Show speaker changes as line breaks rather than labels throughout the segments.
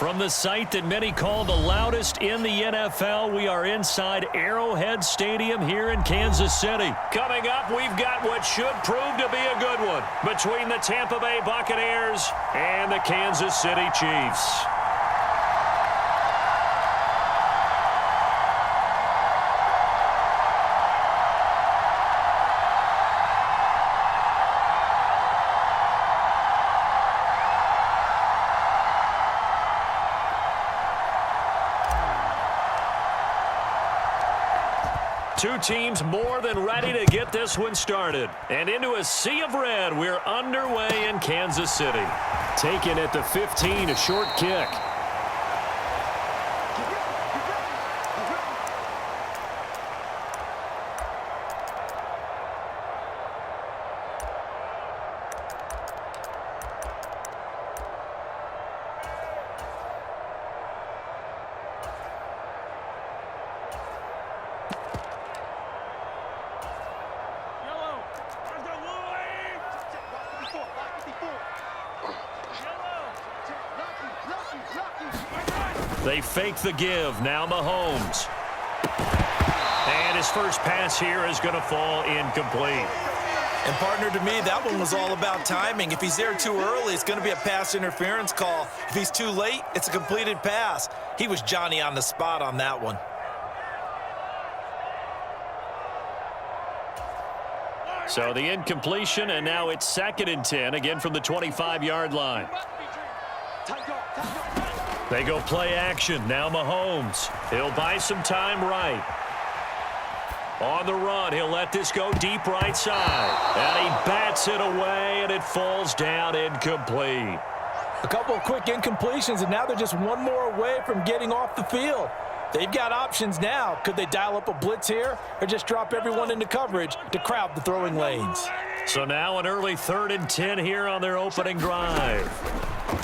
From the site that many call the loudest in the NFL, we are inside Arrowhead Stadium here in Kansas City. Coming up, we've got what should prove to be a good one between the Tampa Bay Buccaneers and the Kansas City Chiefs. Two teams more than ready to get this one started. And into a sea of red, we're underway in Kansas City. Taken at the 15, a short kick. They fake the give. Now Mahomes. And his first pass here is going to fall incomplete.
And, partner, to me, that one was all about timing. If he's there too early, it's going to be a pass interference call. If he's too late, it's a completed pass. He was Johnny on the spot on that one.
So the incompletion, and now it's 2nd and 10, again from the 25-yard line. They go play action. Now Mahomes. He'll buy some time right. On the run, he'll let this go deep right side. And he bats it away, and it falls down incomplete.
A couple of quick incompletions, and now they're just one more away from getting off the field. They've got options now. Could they dial up a blitz here or just drop everyone into coverage to crowd the throwing lanes?
So now an early 3rd and 10 here on their opening drive.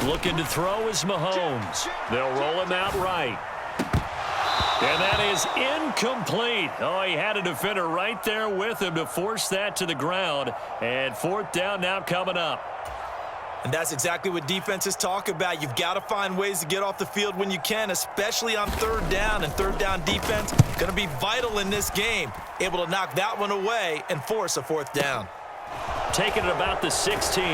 Looking to throw is Mahomes. They'll roll him out right. And that is incomplete. Oh, he had a defender right there with him to force that to the ground. And 4th down now coming up.
And that's exactly what defenses talk about. You've got to find ways to get off the field when you can, especially on 3rd down. And 3rd down defense going to be vital in this game. Able to knock that one away and force a 4th down.
Taking it about the 16.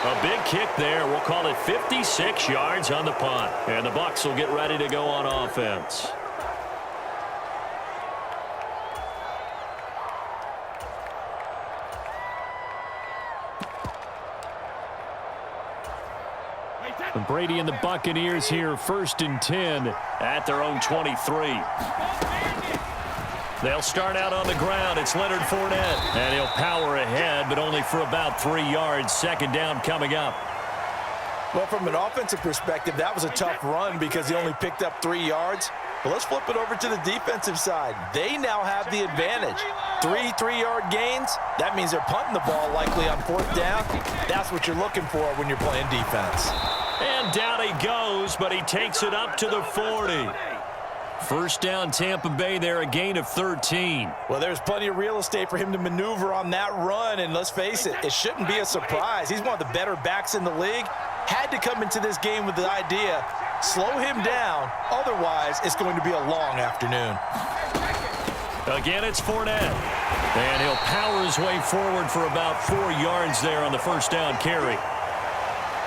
A big kick there. We'll call it 56 yards on the punt. And the Bucs will get ready to go on offense. And Brady and the Buccaneers here, 1st and 10 at their own 23. They'll start out on the ground. It's Leonard Fournette. And he'll power ahead, but only for about 3 yards. 2nd down coming up.
Well, from an offensive perspective, that was a tough run because he only picked up 3 yards. But let's flip it over to the defensive side. They now have the advantage. 3 3-yard gains. That means they're punting the ball likely on 4th down. That's what you're looking for when you're playing defense.
And down he goes, but he takes it up to the 40. 1st down Tampa Bay there, a gain of 13.
Well, there's plenty of real estate for him to maneuver on that run, and let's face it, it shouldn't be a surprise. He's one of the better backs in the league. Had to come into this game with the idea, slow him down, otherwise it's going to be a long afternoon.
Again, it's Fournette. And he'll power his way forward for about 4 yards there on the 1st down carry.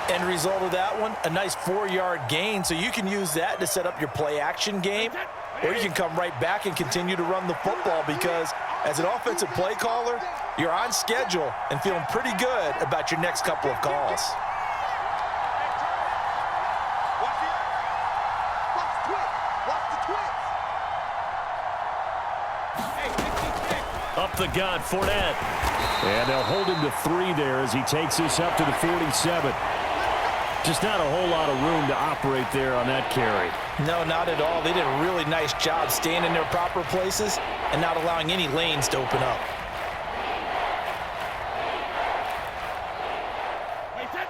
End result of that one, a nice 4-yard gain, so you can use that to set up your play-action game, or you can come right back and continue to run the football because as an offensive play caller, you're on schedule and feeling pretty good about your next couple of calls.
Up the gut, Fournette. And they'll hold him to 3 there as he takes this up to the 47. Just not a whole lot of room to operate there on that carry.
No, not at all. They did a really nice job staying in their proper places and not allowing any lanes to open up.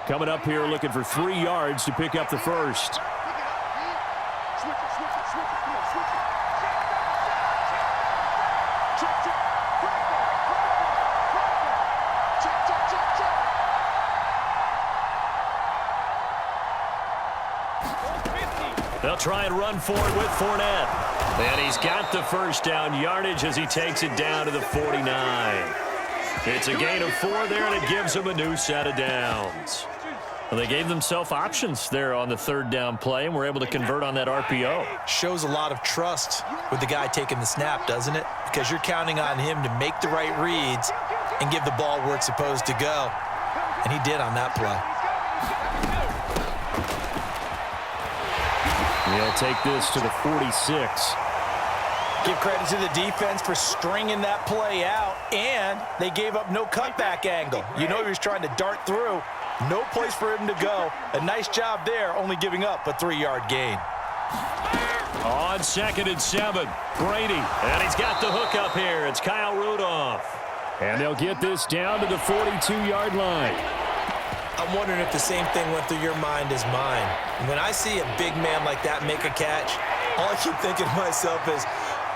Coming up here looking for 3 yards to pick up the first. They'll try and run for it with Fournette. And he's got the first down yardage as he takes it down to the 49. It's a gain of 4 there, and it gives them a new set of downs. Well, they gave themselves options there on the third down play, and were able to convert on that RPO.
Shows a lot of trust with the guy taking the snap, doesn't it? Because you're counting on him to make the right reads and give the ball where it's supposed to go. And he did on that play.
He'll take this to the 46.
Give credit to the defense for stringing that play out, and they gave up no cutback angle. You know he was trying to dart through. No place for him to go. A nice job there, only giving up a 3-yard gain.
On 2nd and 7, Brady. And he's got the hook up here. It's Kyle Rudolph. And they'll get this down to the 42-yard line.
I'm wondering if the same thing went through your mind as mine. When I see a big man like that make a catch, all I keep thinking to myself is,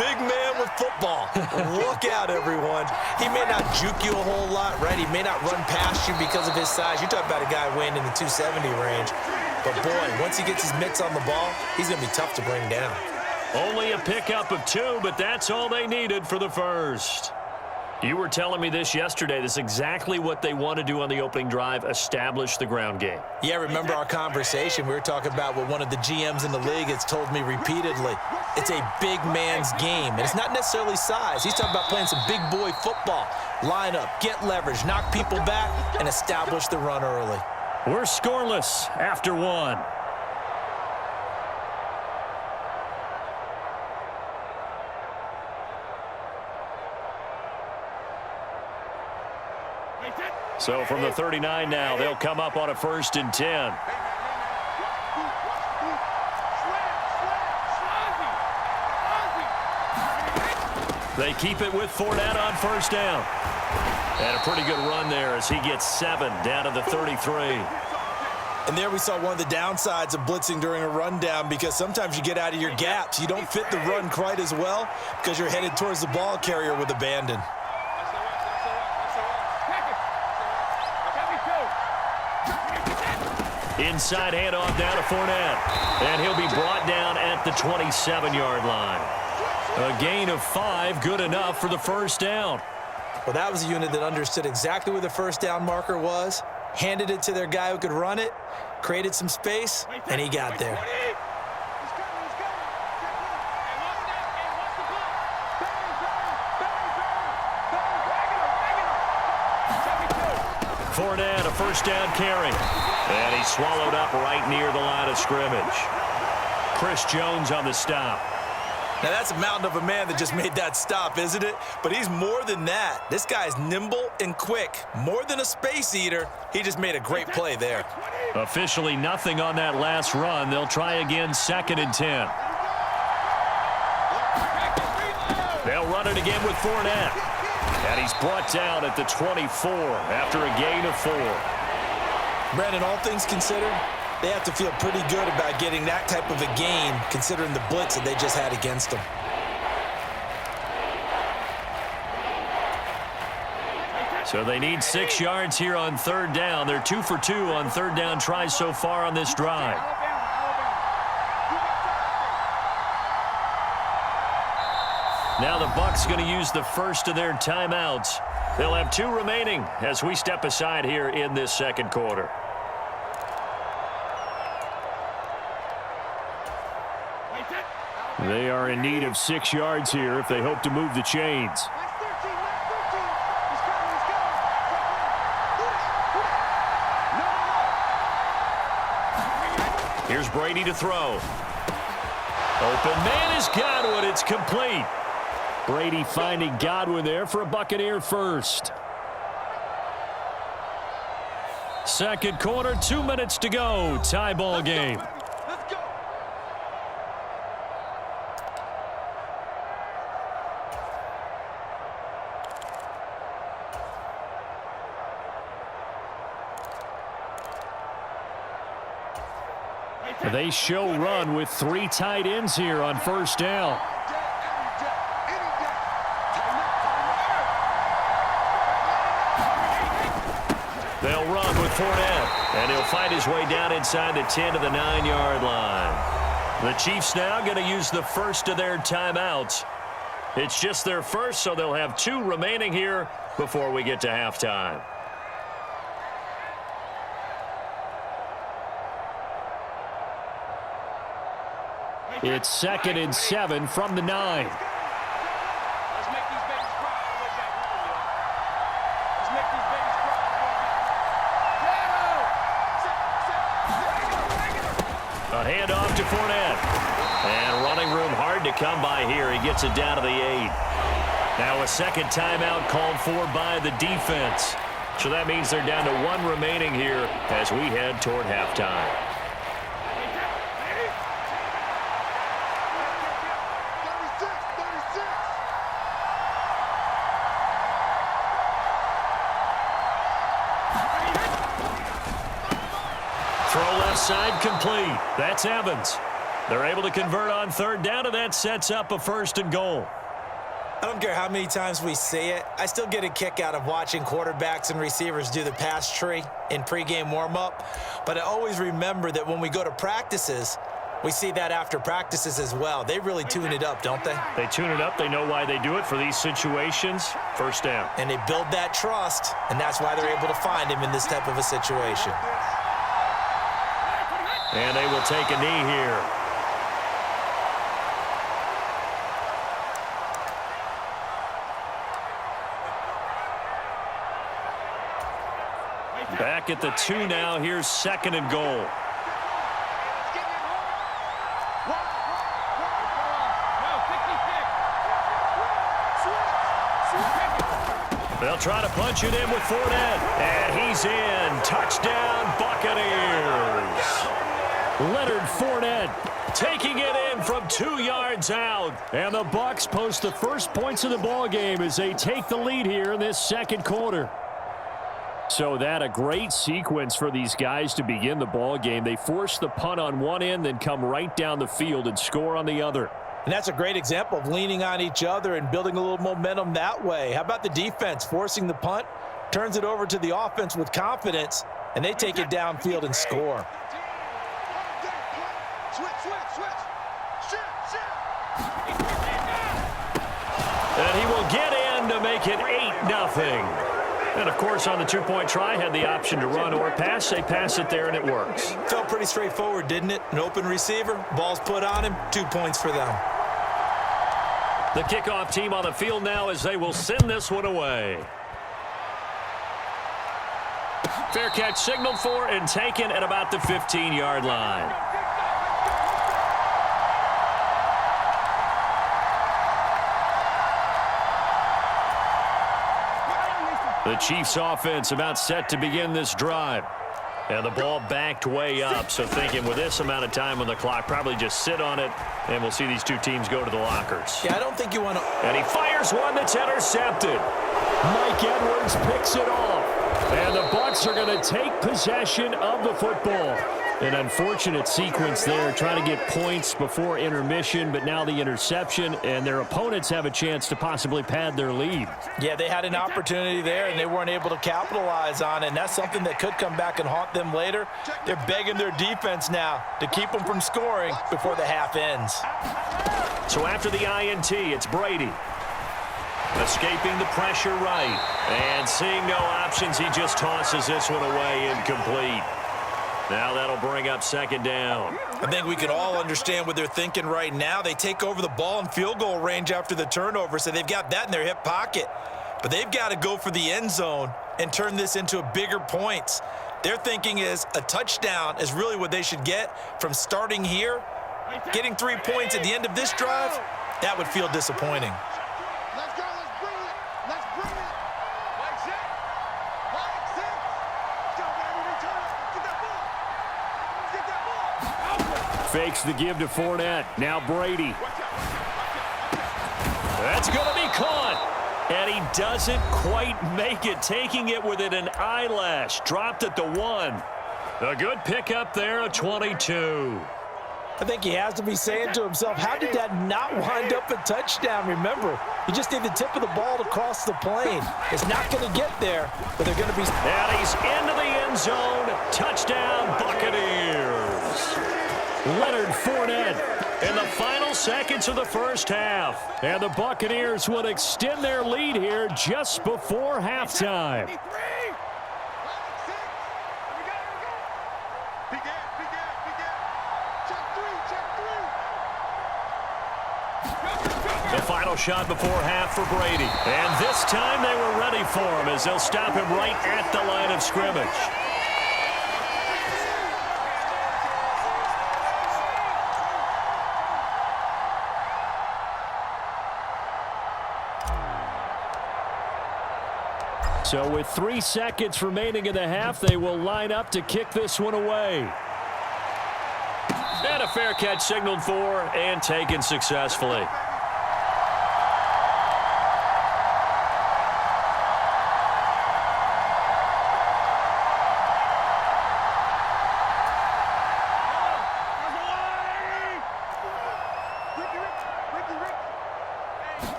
big man with football. Look out, everyone. He may not juke you a whole lot, right? He may not run past you because of his size. You're talking about a guy weighing in the 270 range. But, boy, once he gets his mitts on the ball, he's going to be tough to bring down.
Only a pickup of 2, but that's all they needed for the first. You were telling me this yesterday. This is exactly what they want to do on the opening drive, establish the ground game.
Yeah, remember our conversation? We were talking about what one of the GMs in the league has told me repeatedly. It's a big man's game, and it's not necessarily size. He's talking about playing some big boy football. Line up, get leverage, knock people back, and establish the run early.
We're scoreless after 1. So from the 39 now, they'll come up on a 1st and 10. They keep it with Fournette on 1st down. And a pretty good run there as he gets 7 down to the 33.
And there we saw one of the downsides of blitzing during a rundown, because sometimes you get out of your gaps. You don't fit the run quite as well because you're headed towards the ball carrier with abandon.
Inside handoff down to Fournette. And he'll be brought down at the 27-yard line. A gain of 5, good enough for the 1st down.
Well, that was a unit that understood exactly where the 1st down marker was, handed it to their guy who could run it, created some space, and he got there.
Fournette, a 1st down carry. And he's swallowed up right near the line of scrimmage. Chris Jones on the stop.
Now, that's a mountain of a man that just made that stop, isn't it? But he's more than that. This guy's nimble and quick. More than a space eater, he just made a great play there.
Officially nothing on that last run. They'll try again 2nd and 10. They'll run it again with Fournette. And he's brought down at the 24 after a gain of 4.
Brandon, all things considered, they have to feel pretty good about getting that type of a gain, considering the blitz that they just had against them.
So they need 6 yards here on 3rd down. They're 2 for 2 on 3rd down tries so far on this drive. Now the Bucs going to use the first of their timeouts. They'll have 2 remaining as we step aside here in this 2nd quarter. They are in need of 6 yards here if they hope to move the chains. Here's Brady to throw. Open man is Godwin. It's complete. Brady finding Godwin there for a Buccaneer first. 2nd quarter, 2 minutes to go. Tie ball game. They show run with 3 tight ends here on 1st down. They'll run with Fournette, and he'll find his way down inside the 10 to the 9-yard line. The Chiefs now going to use the first of their timeouts. It's just their first, so they'll have 2 remaining here before we get to halftime. It's 2nd and 7 from the 9. A handoff to Fournette. And running room hard to come by here. He gets it down to the 8. Now a second timeout called for by the defense. So that means they're down to 1 remaining here as we head toward halftime. Throw left side complete. That's Evans. They're able to convert on 3rd down, and that sets up a 1st and goal.
I don't care how many times we see it. I still get a kick out of watching quarterbacks and receivers do the pass tree in pregame warm-up. But I always remember that when we go to practices, we see that after practices as well. They really tune it up, don't they?
They tune it up. They know why they do it for these situations. 1st down.
And they build that trust, and that's why they're able to find him in this type of a situation.
And they will take a knee here. Back at the 2 now. Here's 2nd and goal. They'll try to punch it in with Fournette. And he's in. Touchdown, Buccaneers. Leonard Fournette taking it in from 2 yards out. And the Bucs post the first points of the ball game as they take the lead here in this 2nd quarter. So that a great sequence for these guys to begin the ball game. They force the punt on one end, then come right down the field and score on the other.
And that's a great example of leaning on each other and building a little momentum that way. How about the defense forcing the punt, turns it over to the offense with confidence, and they take it downfield and score.
And he will get in to make it 8-0. And, of course, on the 2-point try, had the option to run or pass. They pass it there, and it works.
Felt pretty straightforward, didn't it? An open receiver, ball's put on him, 2 points for them.
The kickoff team on the field now as they will send this one away. Fair catch signaled for and taken at about the 15-yard line. The Chiefs offense about set to begin this drive. And the ball backed way up, so thinking with this amount of time on the clock, probably just sit on it, and we'll see these 2 teams go to the lockers.
Yeah, I don't think you want to...
And he fires one that's intercepted. Mike Edwards picks it off. And the Bucs are going to take possession of the football. An unfortunate sequence there, trying to get points before intermission, but now the interception, and their opponents have a chance to possibly pad their lead.
Yeah, they had an opportunity there, and they weren't able to capitalize on it, and that's something that could come back and haunt them later. They're begging their defense now to keep them from scoring before the half ends.
So after the INT, it's Brady. Escaping the pressure right, and seeing no options, he just tosses this one away incomplete. Now that'll bring up 2nd down.
I think we can all understand what they're thinking right now. They take over the ball in field goal range after the turnover, so they've got that in their hip pocket. But they've got to go for the end zone and turn this into a bigger points. Their thinking is a touchdown is really what they should get from starting here. Getting 3 points at the end of this drive, that would feel disappointing.
Let's go. Let's bring it. Let's bring it. Mike's it. Mike's it. Go, baby. Return it. Get that ball. Get that ball.
Fakes the give to Fournette. Now Brady. That's going to be caught. And he doesn't quite make it, taking it within an eyelash. Dropped at the 1. A good pickup there, a 22.
I think he has to be saying to himself, how did that not wind up a touchdown? Remember, you just need the tip of the ball to cross the plane. It's not going to get there, but they're going to be...
And he's into the end zone. Touchdown, Buccaneers. Leonard Fournette in the final seconds of the first half. And the Buccaneers would extend their lead here just before halftime. The final shot before half for Brady. And this time they were ready for him as they'll stop him right at the line of scrimmage. So with 3 seconds remaining in the half, they will line up to kick this one away. And a fair catch signaled for and taken successfully.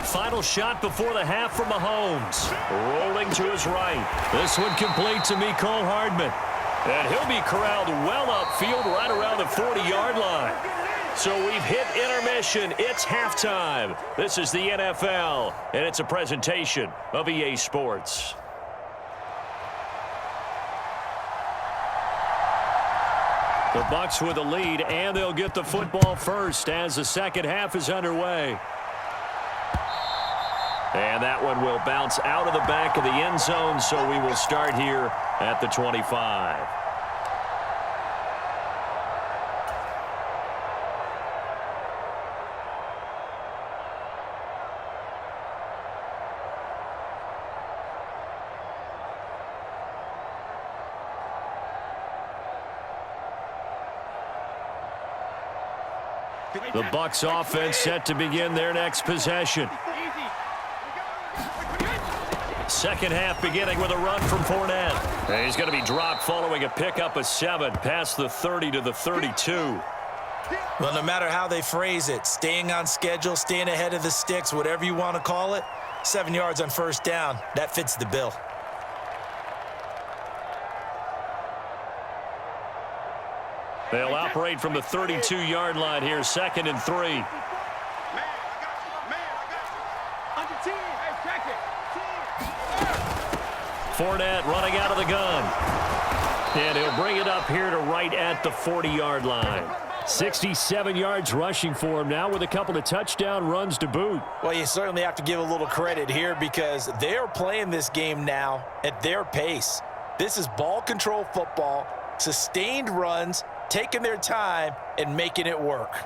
Final shot before the half from Mahomes. Rolling to his right. This one complete to Mecole Hardman. And he'll be corralled well upfield right around the 40-yard line. So we've hit intermission. It's halftime. This is the NFL, and it's a presentation of EA Sports. The Bucs with the lead, and they'll get the football first as the second half is underway. And that one will bounce out of the back of the end zone, so we will start here at the 25. The Bucs offense set to begin their next possession. Second half beginning with a run from Fournette. And he's going to be dropped following a pickup of 7 past the 30 to the 32.
Well, no matter how they phrase it, staying on schedule, staying ahead of the sticks, whatever you want to call it, 7 yards on first down, that fits the bill.
They'll operate from the 32-yard line here, 2nd and 3. Fournette running out of the gun. And he'll bring it up here to right at the 40-yard line. 67 yards rushing for him now with a couple of touchdown runs to boot.
Well, you certainly have to give a little credit here because they're playing this game now at their pace. This is ball control football, sustained runs, taking their time and making it work.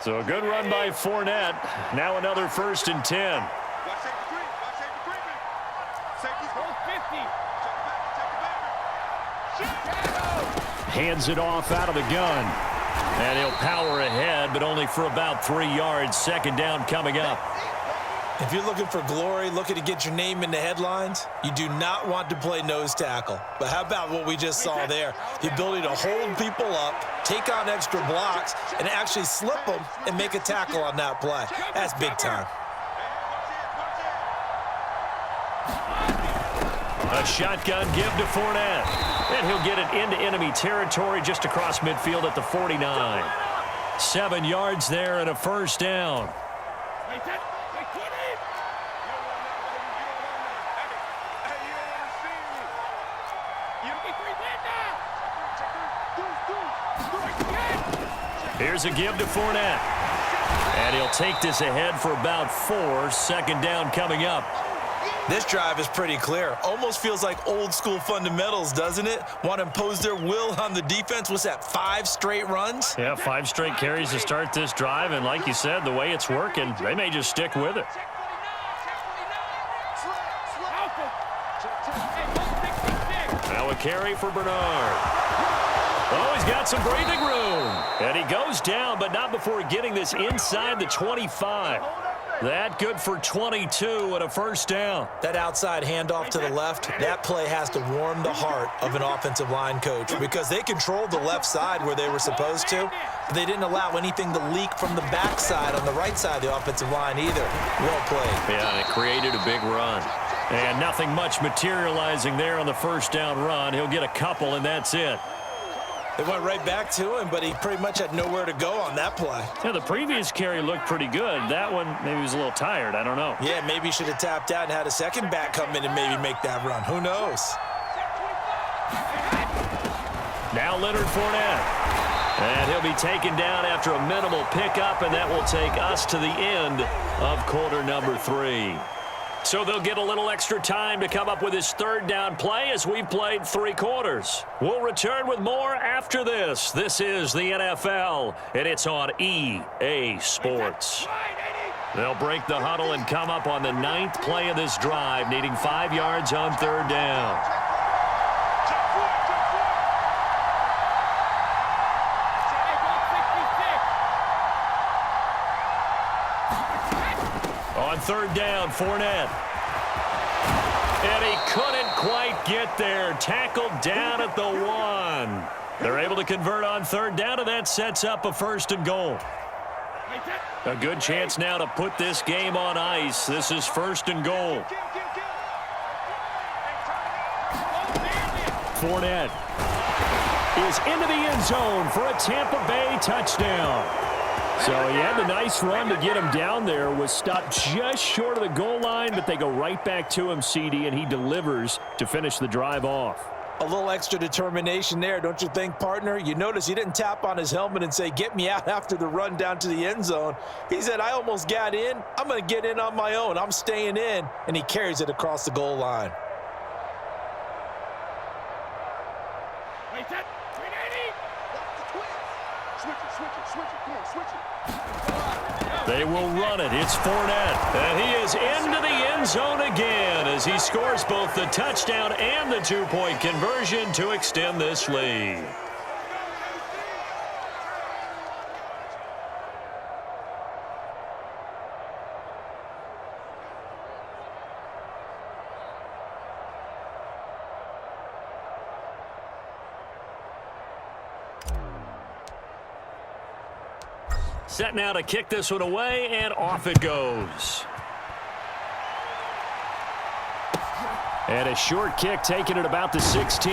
So a good run by Fournette. Now another 1st and 10. Hands it off out of the gun. And he'll power ahead, but only for about 3 yards. 2nd down coming up.
If you're looking for glory, looking to get your name in the headlines, you do not want to play nose tackle. But how about what we just saw there? The ability to hold people up, take on extra blocks, and actually slip them and make a tackle on that play. That's big time.
A shotgun give to Fournette. And he'll get it into enemy territory just across midfield at the 49. 7 yards there and a 1st down. Here's a give to Fournette. And he'll take this ahead for about 4. 2nd down coming up.
This drive is pretty clear. Almost feels like old school fundamentals, doesn't it? Want to impose their will on the defense. What's that, 5 straight runs?
Yeah, 5 straight carries to start this drive. And like you said, the way it's working, they may just stick with it. Now a carry for Bernard. Oh, he's got some breathing room. And he goes down, but not before getting this inside the 25. That good for 22 and a 1st down.
That outside handoff to the left, that play has to warm the heart of an offensive line coach because they controlled the left side where they were supposed to. But they didn't allow anything to leak from the backside on the right side of the offensive line either. Well played.
Yeah, and it created a big run. And nothing much materializing there on the 1st down run. He'll get a couple, and that's it.
They went right back to him, but he pretty much had nowhere to go on that play.
Yeah, the previous carry looked pretty good. That one, maybe he was a little tired. I don't know.
Yeah, maybe he should have tapped out and had a second back come in and maybe make that run. Who knows?
Now Leonard Fournette. And he'll be taken down after a minimal pickup, and that will take us to the end of quarter number 3. So they'll get a little extra time to come up with his third down play as we've played 3 quarters. We'll return with more after this. This is the NFL, and it's on EA Sports. They'll break the huddle and come up on the 9th play of this drive, needing 5 yards on third down. On third down, Fournette. And he couldn't quite get there. Tackled down at the 1. They're able to convert on third down, and that sets up a 1st and goal. A good chance now to put this game on ice. This is 1st and goal. Fournette is into the end zone for a Tampa Bay touchdown. So he had the nice run to get him down there, was stopped just short of the goal line, but they go right back to him, CD, and he delivers to finish the drive off.
A little extra determination there, don't you think, partner? You notice he didn't tap on his helmet and say, get me out after the run down to the end zone. He said, I almost got in. I'm going to get in on my own. I'm staying in. And he carries it across the goal line.
They will run it. It's Fournette. And he is into the end zone again as he scores both the touchdown and the 2-point conversion to extend this lead. Set now to kick this one away, and off it goes. And a short kick taken at about the 16.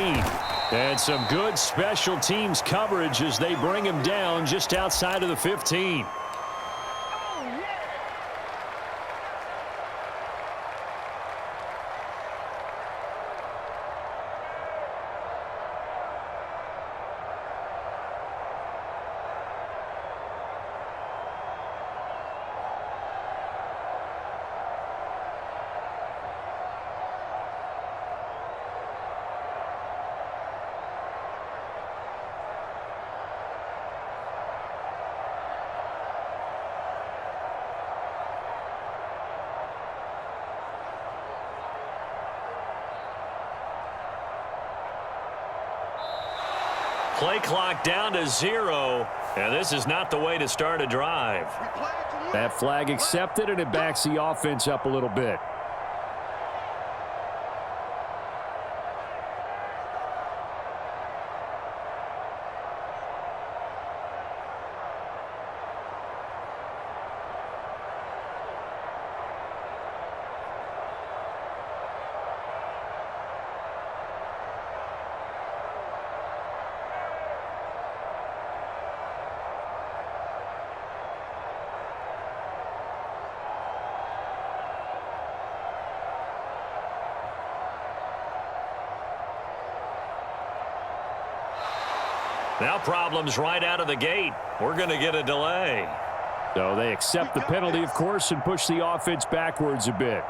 And some good special teams coverage as they bring him down just outside of the 15. Play clock down to 0, and this is not the way to start a drive.
That flag accepted, and it backs the offense up a little bit.
Now problems right out of the gate. We're going to get a delay.
So they accept the penalty, of course, and push the offense backwards a bit.